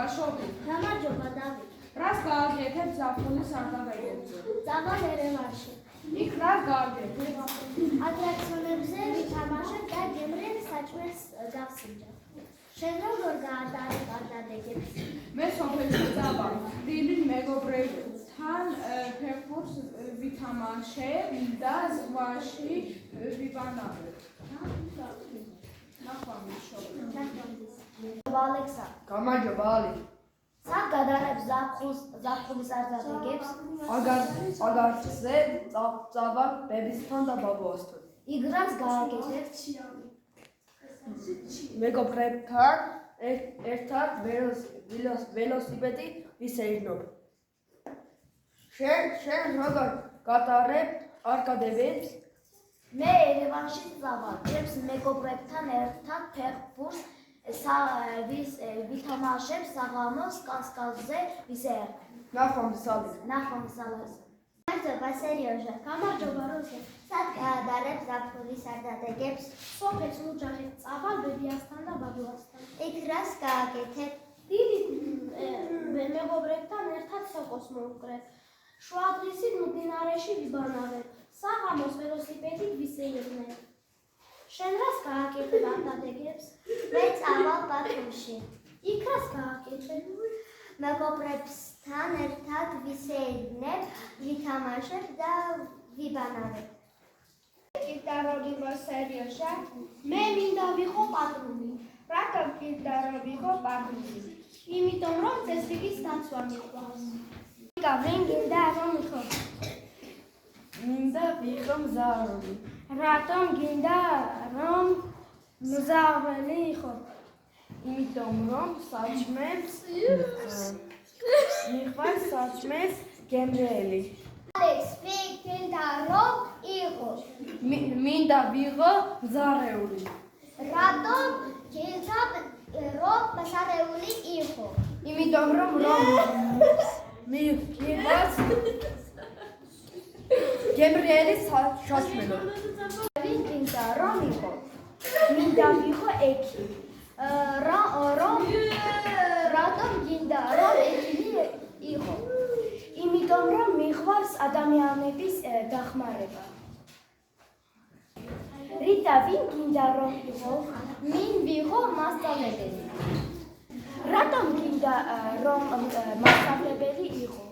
ბაშობი. გამარჯობა დავით. რას გააკეთებ ზაფხულის სარდაფებზე? წავალ ერევანში. იქ რას გააკეთებ? ატრაქციონებზე ვითამაშებ და გემრიელ საჭმელს გავსინჯავ. შენ როგორ გაატარე კარდადეგებს? მე სოფელში წავალ, დილით მეგობრებთან ფეხბურთს ვითამაშებ და ზღვაში ვიბანავებ. ალექსა, გამარჯობა ალი. სად გადარებს ზაფხულის სარდაფებს? აგარზე წავალ ბებისთან და ბაბუასთან. იქ რას გააკეთებ? მეგობრებთან ერთად ველოსიპედი ვისეირნობ. შენ როგორ გატარებ არკადებს? მე ერევანში წავალ, ჩემს მეგობრებთან ერთად ფეხბურთს ვითამაშებ საღამოს კასკადზე ვისეირნებ. ნახვამდის. გამარჯობა სერიოზა. გამარჯობა რუსე. სად გაატარებ ზაფხულის სარდაფებს? სოფელს უჯახით წავალ ბებიასთან და ბაბუასთან. იქ რას გააკეთებ? დილით მეგობრებთან ერთად სოკოს მოვუკრებ. შუადღისით მდინარეში ვიბანავებ. საღამოს ველოსიპედით ვისეირნებ. შენ რას გააკეთებ არდადეგებს? მე წავალ ბათუმში. იქ რას გააკეთებ? მეგობრებთან ერთად ვისეირნებ, ვითამაშებ და ვიბანავებ. კიდე რომ იყო სერიოზა, მე მინდა ვიყო პატრული. რატომ კიდე რომ ვიყო პატრული? იმიტომ რომ წესრიგის დაცვა მიყვარს. ვინ გინდა რომ ვიყო? მინდა ვიყო მზარული. რატომ გინდა რომ მზარალი იყო? იმიტომ რომ საჭმელს მიყვარს საჭმელს გემრიელი. ალექს, ვინ გინდა რომ იყო? მინდა ვიყო მზარეული. რატომ გინდა რომ მზარეული იყო? იმიტომ რომ მიყვარს გემრიელი საჭმელო. ვინ გინდა რომ იყო? მინდა ვიყო ექი. რატომ გინდა რომ ექი იყო? იმიტომ რომ მიყვარს ადამიანების დახმარება. რიტა, ვინ გინდა რომ იყო? მინ ვიყო მასწავლებელი. რატომ გინდა რომ მასწავლებელი იყო?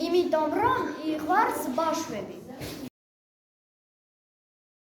იმიტომ რომ იყვარს ბავშვები.